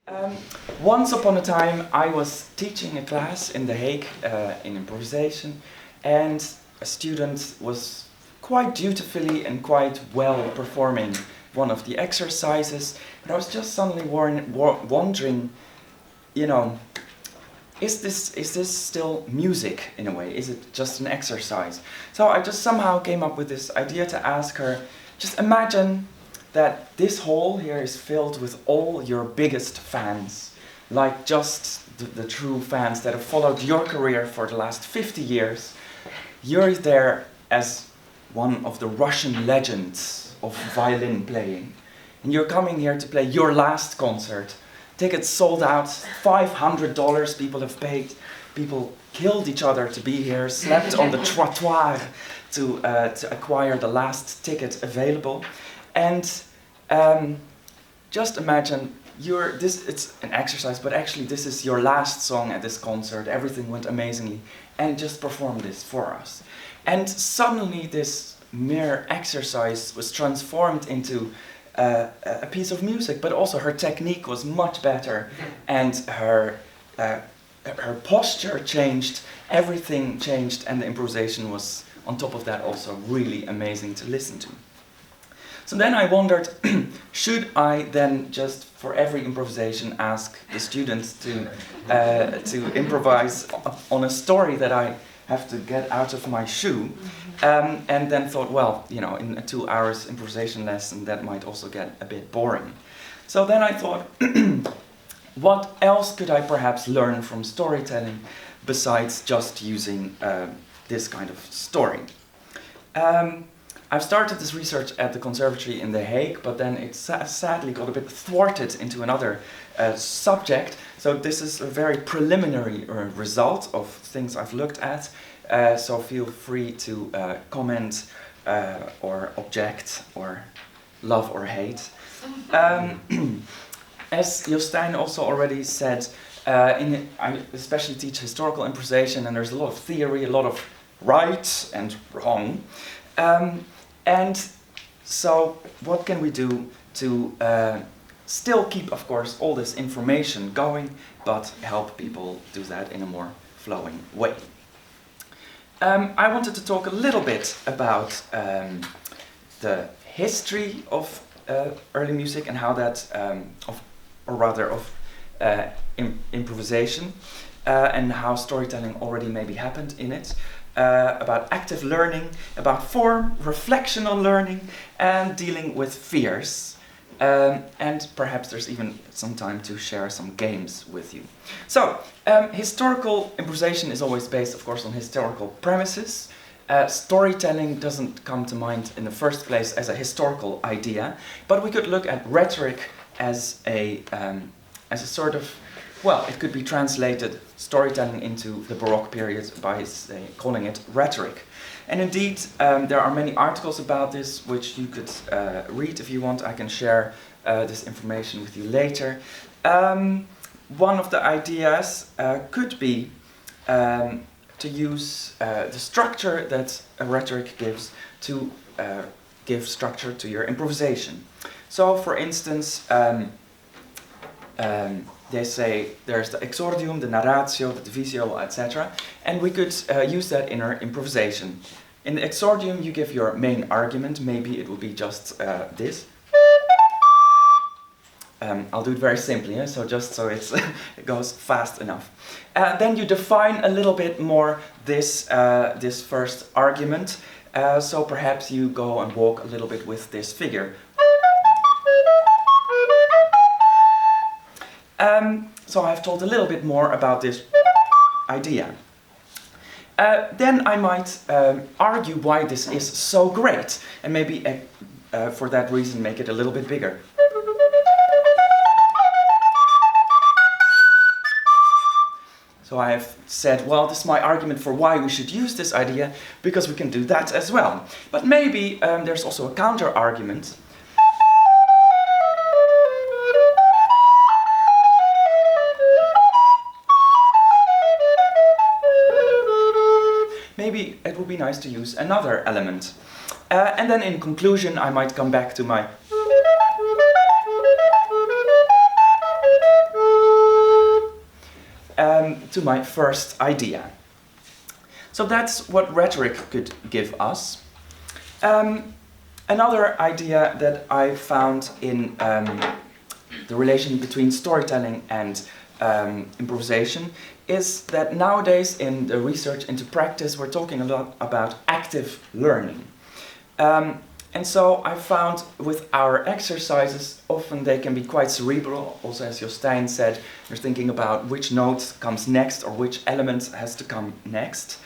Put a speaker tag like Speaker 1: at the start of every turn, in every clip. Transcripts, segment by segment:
Speaker 1: Um, Once upon a time, I was teaching a class in The Hague in improvisation, and a student was quite dutifully and quite well performing one of the exercises. And I was just suddenly wondering, you know, is this still music in a way? Is it just an exercise? So I just somehow came up with this idea to ask her, just imagine that this hall here is filled with all your biggest fans, like just the true fans that have followed your career for the last 50 years. You're there as one of the Russian legends of violin playing, and you're coming here to play your last concert. Tickets sold out, $500 people have paid. People killed each other to be here, slept on the trottoir to acquire the last ticket available. And just imagine, it's an exercise, but actually this is your last song at this concert, everything went amazingly, and just perform this for us. And suddenly this mere exercise was transformed into a piece of music, but also her technique was much better, and her posture changed, everything changed, and the improvisation was on top of that also really amazing to listen to. So then I wondered, should I then just for every improvisation ask the students to improvise on a story that I have to get out of my shoe? And then thought, well, in a 2 hours improvisation lesson that might also get a bit boring. So then I thought, what else could I perhaps learn from storytelling besides just using this kind of story? I've started this research at the Conservatory in The Hague, but then it sadly got a bit thwarted into another subject. So this is a very preliminary result of things I've looked at. So feel free to comment or object or love or hate. As Jostein also already said, I especially teach historical improvisation, and there's a lot of theory, a lot of right and wrong. And so what can we do to still keep, of course, all this information going, but help people do that in a more flowing way? I wanted to talk a little bit about the history of early music and how that, improvisation, and how storytelling already maybe happened in it. About active learning, about form, reflection on learning, and dealing with fears. And perhaps there's even some time to share some games with you. So, historical improvisation is always based, of course, on historical premises. Storytelling doesn't come to mind in the first place as a historical idea, but we could look at rhetoric as a sort of, well, it could be translated storytelling into the Baroque period by calling it rhetoric. And indeed, there are many articles about this, which you could read if you want. I can share this information with you later. One of the ideas could be to use the structure that a rhetoric gives to give structure to your improvisation. So, for instance, they say there's the exordium, the narratio, the divisio, etc. And we could use that in our improvisation. In the exordium, you give your main argument. Maybe it will be just this. I'll do it very simply, so just so it goes fast enough. Then you define a little bit more this first argument. So perhaps you go and walk a little bit with this figure. So I've told a little bit more about this idea. Then I might argue why this is so great, and maybe for that reason make it a little bit bigger. So I have said, well, this is my argument for why we should use this idea, because we can do that as well. But maybe there's also a counter-argument. Maybe it would be nice to use another element. And then in conclusion, I might come back to my to my first idea. So that's what rhetoric could give us. Another idea that I found in the relation between storytelling and improvisation is that nowadays in the research into practice we're talking a lot about active learning. And so I found with our exercises, often they can be quite cerebral. Also, as Jostein said, you're thinking about which note comes next or which element has to come next.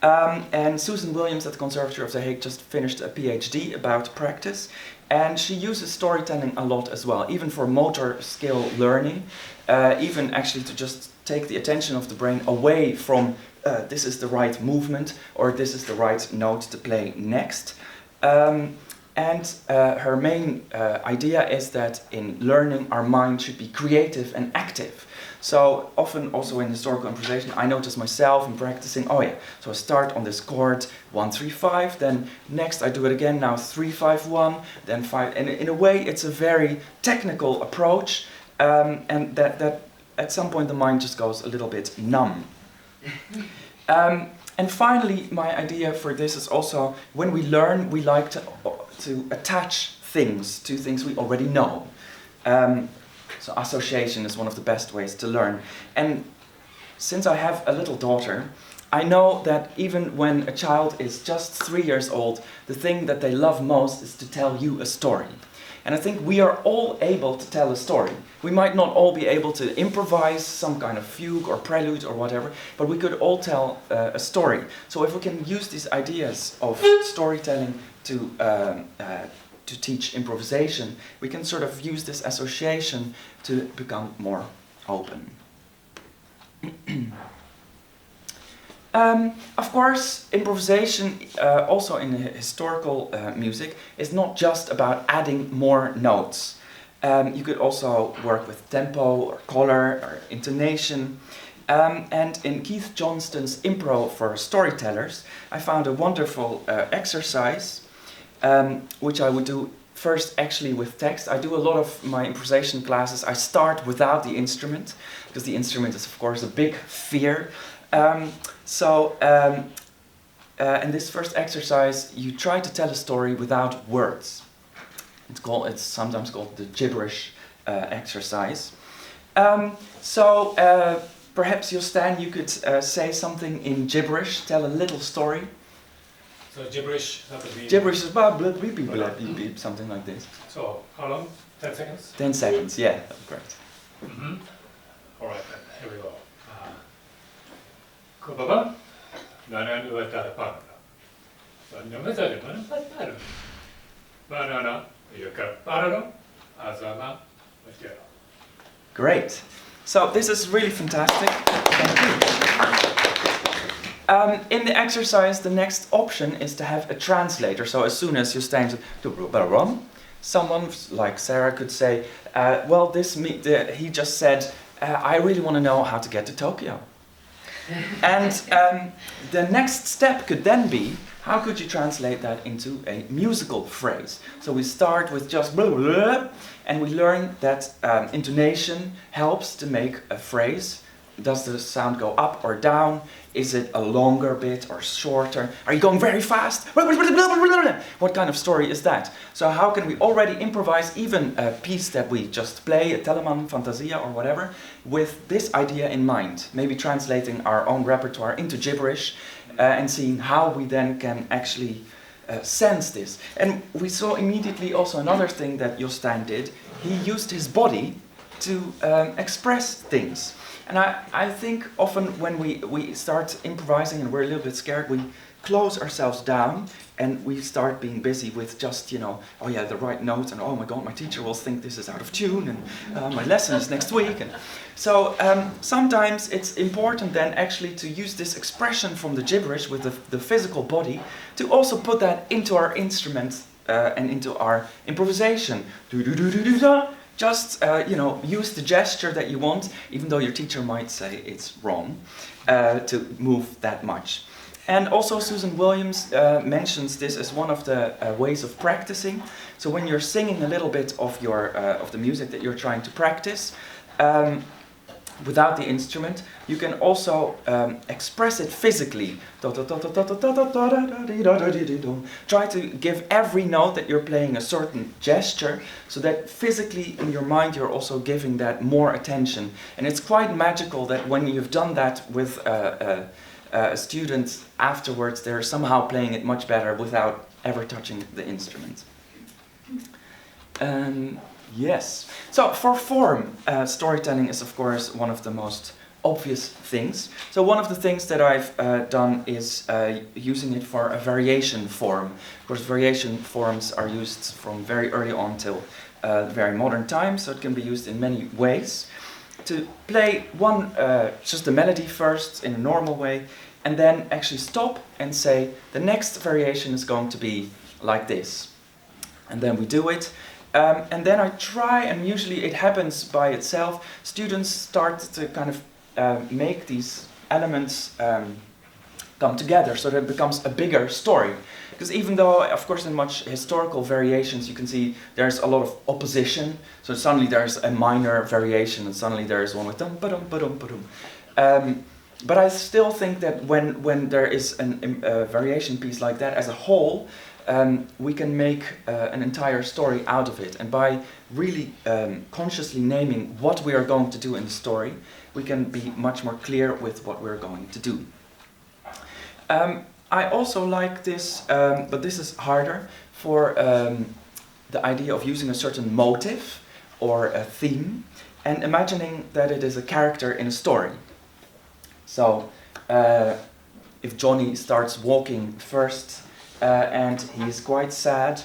Speaker 1: And Susan Williams at the Conservatory of The Hague just finished a PhD about practice, and she uses storytelling a lot as well, even for motor skill learning, even actually to just take the attention of the brain away from this is the right movement or this is the right note to play next. And her main idea is that in learning our mind should be creative and active. So often also in historical improvisation I notice myself in practicing, oh yeah, so I start on this chord 1, 3, 5, then next I do it again, now 3, 5, 1, then 5, and in a way it's a very technical approach, and that at some point the mind just goes a little bit numb. And finally, my idea for this is also, when we learn, we like to attach things to things we already know. So association is one of the best ways to learn. And since I have a little daughter, I know that even when a child is just 3 years old, the thing that they love most is to tell you a story. And I think we are all able to tell a story. We might not all be able to improvise some kind of fugue or prelude or whatever, but we could all tell a story. So if we can use these ideas of storytelling to teach improvisation, we can sort of use this association to become more open. Of course, improvisation, also in historical music, is not just about adding more notes. You could also work with tempo or color or intonation. And in Keith Johnston's Impro for Storytellers, I found a wonderful exercise, which I would do first actually with text. I do a lot of my improvisation classes. I start without the instrument, because the instrument is of course a big fear. In this first exercise, you try to tell a story without words. It's sometimes called the Gibberish exercise. Perhaps Jostein, you could say something in Gibberish, tell a little story.
Speaker 2: So Gibberish, that would be...
Speaker 1: Gibberish is blah, blah, beep, beep, blah, beep, beep, something like this.
Speaker 2: So, how long? 10 seconds?
Speaker 1: 10 seconds, yeah, that's great.
Speaker 2: Mm-hmm. Alright then, here we go. Kubaba, Nanan Uatarapanana. Banana, Yukaparano, Azama, Matera.
Speaker 1: Great. So this is really fantastic. Thank you. In the exercise, the next option is to have a translator. So as soon as you stand to someone like Sarah could say, well, he just said, I really want to know how to get to Tokyo. And the next step could then be, how could you translate that into a musical phrase? So we start with just blah, blah, blah, and we learn that intonation helps to make a phrase. Does the sound go up or down? Is it a longer bit or shorter? Are you going very fast? What kind of story is that? So how can we already improvise even a piece that we just play, a Telemann, Fantasia or whatever, with this idea in mind? Maybe translating our own repertoire into gibberish and seeing how we then can actually sense this. And we saw immediately also another thing that Jostein did. He used his body to express things. And I think often when we start improvising and we're a little bit scared, we close ourselves down and we start being busy with just, oh yeah, the right notes, and oh my god, my teacher will think this is out of tune, and my lesson is next week. And so sometimes it's important then actually to use this expression from the gibberish with the physical body to also put that into our instrument and into our improvisation. Just, use the gesture that you want, even though your teacher might say it's wrong, to move that much. And also Susan Williams mentions this as one of the ways of practicing. So when you're singing a little bit of the music that you're trying to practice, without the instrument. You can also express it physically. Try to give every note that you're playing a certain gesture, so that physically in your mind you're also giving that more attention. And it's quite magical that when you've done that with a student afterwards, they're somehow playing it much better without ever touching the instrument. Yes. So for form, storytelling is of course one of the most obvious things. So one of the things that I've done is using it for a variation form. Of course, variation forms are used from very early on till very modern times, so it can be used in many ways. To play one, just the melody first in a normal way, and then actually stop and say, the next variation is going to be like this. And then we do it. And then I try, and usually it happens by itself. Students start to kind of make these elements come together so that it becomes a bigger story. Because even though, of course, in much historical variations, you can see there's a lot of opposition. So suddenly there's a minor variation, and suddenly there's one with dum ba dum ba dum ba dum. But I still think that when there is a variation piece like that as a whole, we can make an entire story out of it. And by really consciously naming what we are going to do in the story, we can be much more clear with what we're going to do. I also like this, but this is harder, for the idea of using a certain motive or a theme and imagining that it is a character in a story. So if Johnny starts walking first, and he's quite sad,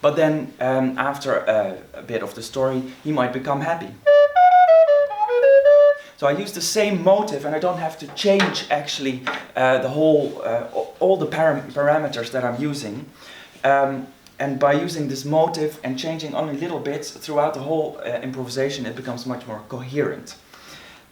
Speaker 1: but then after a bit of the story he might become happy. So I use the same motive, and I don't have to change actually the whole, all the parameters that I'm using. And by using this motive and changing only little bits throughout the whole improvisation, it becomes much more coherent.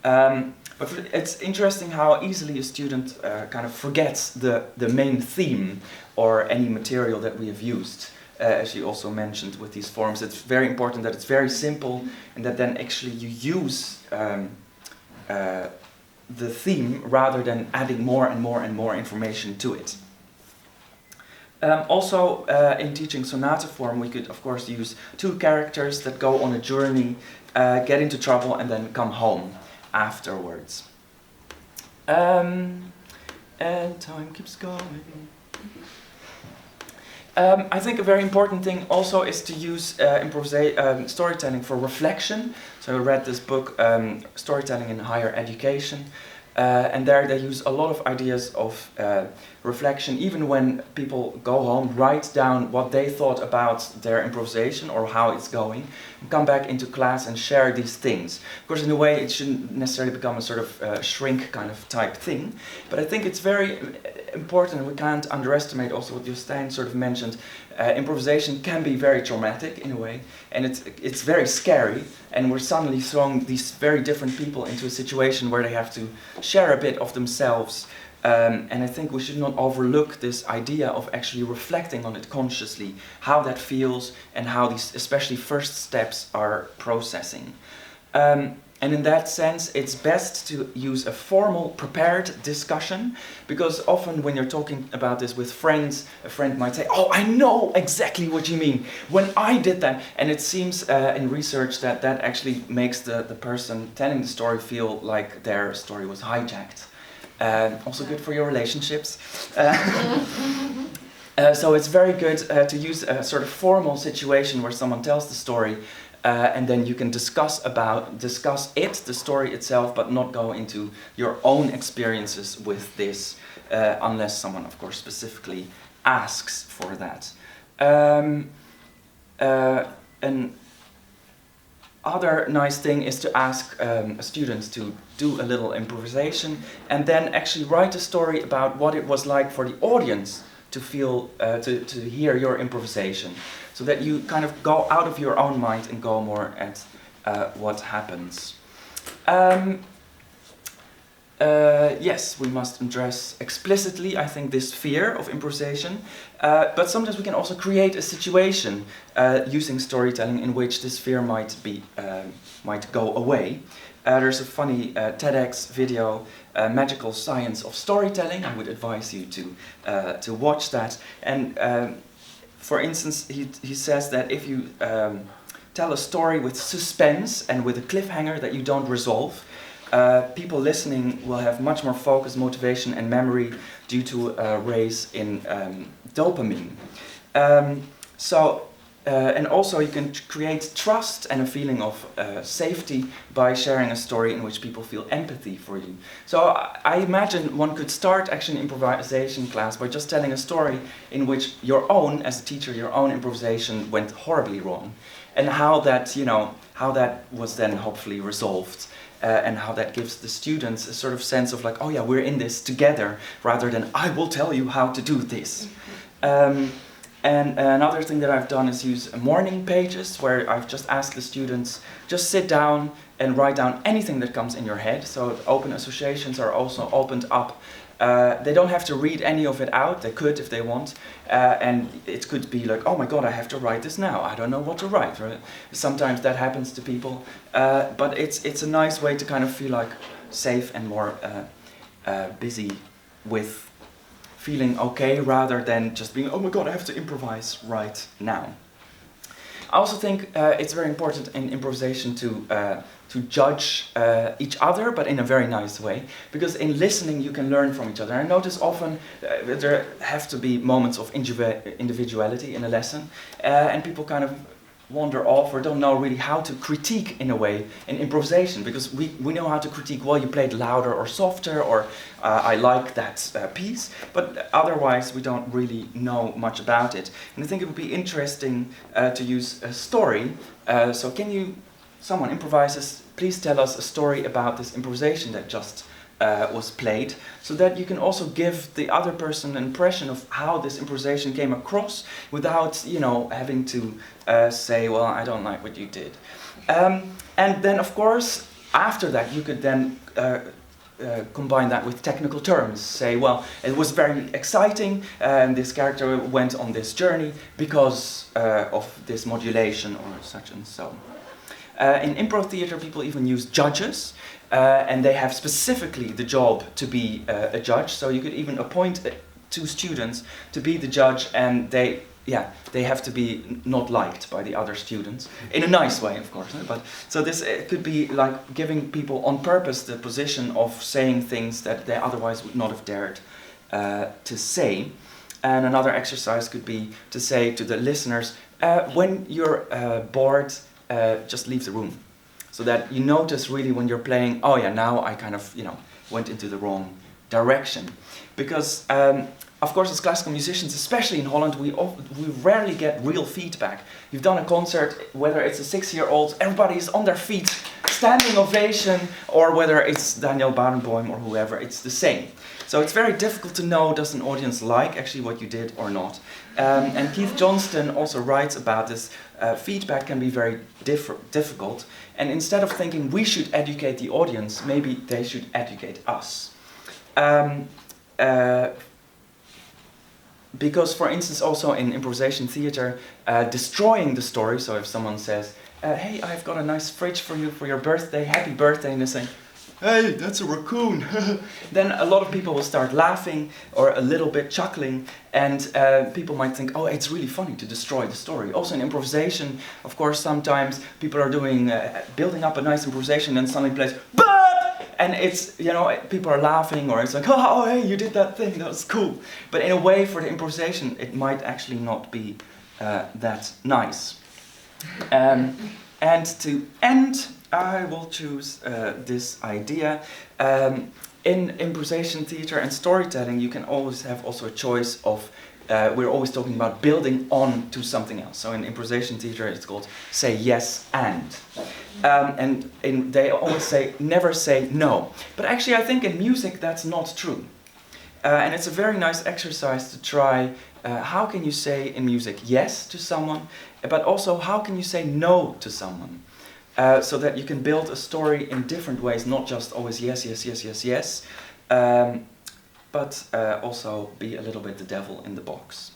Speaker 1: But it's interesting how easily a student kind of forgets the main theme or any material that we have used. As you also mentioned with these forms, it's very important that it's very simple, and that then actually you use the theme rather than adding more and more and more information to it. Also, in teaching sonata form, we could of course use two characters that go on a journey, get into trouble, and then come home afterwards. And time keeps going. I think a very important thing also is to use storytelling for reflection. So I read this book, Storytelling in Higher Education, and there they use a lot of ideas of reflection. Even when people go home, write down what they thought about their improvisation or how it's going, and come back into class and share these things. Of course, in a way, it shouldn't necessarily become a sort of shrink kind of type thing, but I think it's very important, and we can't underestimate also what Jostein sort of mentioned. Improvisation can be very traumatic in a way, and it's very scary, and we're suddenly throwing these very different people into a situation where they have to share a bit of themselves. And I think we should not overlook this idea of actually reflecting on it consciously, how that feels and how these, especially first steps, are processing. And in that sense, it's best to use a formal, prepared discussion, because often when you're talking about this with friends, a friend might say, "Oh, I know exactly what you mean, when I did that." And it seems in research that that actually makes the person telling the story feel like their story was hijacked. Also good for your relationships. So it's very good to use a sort of formal situation where someone tells the story, and then you can discuss it, the story itself, but not go into your own experiences with this, unless someone, of course, specifically asks for that. An other nice thing is to ask students to do a little improvisation, and then actually write a story about what it was like for the audience to feel, to hear your improvisation, so that you kind of go out of your own mind and go more at what happens. Yes, we must address explicitly, I think, this fear of improvisation, but sometimes we can also create a situation using storytelling in which this fear might go away. There's a funny TEDx video, Magical Science of Storytelling. I would advise you to watch that. And for instance, he says that if you tell a story with suspense and with a cliffhanger that you don't resolve, people listening will have much more focus, motivation and memory due to a raise in dopamine. And also you can create trust and a feeling of safety by sharing a story in which people feel empathy for you. So I imagine one could start actually an improvisation class by just telling a story in which your own, as a teacher, your own improvisation went horribly wrong. And how that, how that was then hopefully resolved. And how that gives the students a sort of sense of like, oh yeah, we're in this together, rather than I will tell you how to do this. And another thing that I've done is use morning pages, where I've just asked the students, just sit down and write down anything that comes in your head. So open associations are also opened up. They don't have to read any of it out. They could if they want. And it could be like, oh my god, I have to write this now. I don't know what to write. Right? Sometimes that happens to people. But it's a nice way to kind of feel like safe and more busy with feeling okay, rather than just being, oh my god, I have to improvise right now. I also think it's very important in improvisation to judge each other, but in a very nice way, because in listening you can learn from each other. I notice often there have to be moments of individuality in a lesson, and people kind of wander off or don't know really how to critique in a way in improvisation, because we know how to critique, well, you played louder or softer, or I like that piece, but otherwise we don't really know much about it. And I think it would be interesting to use a story. So can you, someone improvises, please tell us a story about this improvisation that just was played, so that you can also give the other person an impression of how this improvisation came across without, having to say, well, I don't like what you did. And then, of course, after that, you could then combine that with technical terms. Say, well, it was very exciting, and this character went on this journey because of this modulation or such and so. In improv theater, people even use judges, and they have specifically the job to be a judge. So you could even appoint 2 students to be the judge, and they have to be not liked by the other students, in a nice way, of course. But so this it could be like giving people on purpose the position of saying things that they otherwise would not have dared to say. And another exercise could be to say to the listeners, when you're bored, just leave the room, so that you notice really when you're playing, oh yeah, now I kind of went into the wrong direction. Because of course, as classical musicians, especially in Holland, we rarely get real feedback. You've done a concert, whether it's a 6-year-old, everybody is on their feet, standing ovation, or whether it's Daniel Barenboim or whoever, it's the same. So it's very difficult to know, does an audience like actually what you did or not. And Keith Johnston also writes about this. Feedback can be very difficult, and instead of thinking we should educate the audience, maybe they should educate us. Because, for instance, also in improvisation theater, destroying the story, so if someone says, hey, I've got a nice fridge for you for your birthday, happy birthday, and they say, hey, that's a raccoon, then a lot of people will start laughing or a little bit chuckling, and people might think, oh, it's really funny to destroy the story. Also in improvisation, of course, sometimes people are doing, building up a nice improvisation and suddenly plays, but! And it's, people are laughing, or it's like, oh, hey, you did that thing, that was cool. But in a way, for the improvisation, it might actually not be that nice. And to end, I will choose this idea. In improvisation theater and storytelling, you can always have also a choice of, we're always talking about building on to something else. So in improvisation theater, it's called say yes and. They always say, never say no. But actually, I think in music, that's not true. And it's a very nice exercise to try. How can you say in music yes to someone, but also how can you say no to someone? so that you can build a story in different ways, not just always yes, yes, yes, yes, yes, but also be a little bit the devil in the box.